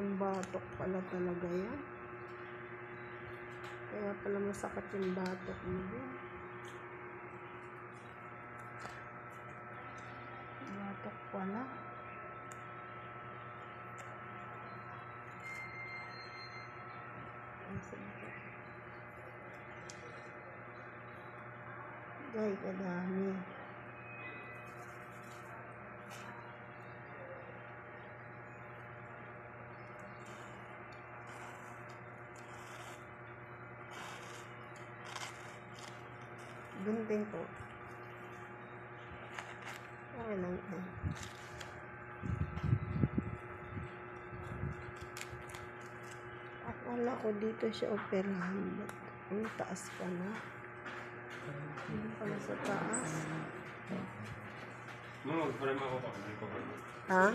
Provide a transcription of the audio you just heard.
Parang batok pala talaga yan. Kaya pala masakit yung batok mo din. Batok pala. Ay, kadami. Gunting po. Okay lang yan. Akala ko dito siya operahan. Ang taas pa na. Hindi pala sa taas. Mag-frame ako pa. Ha?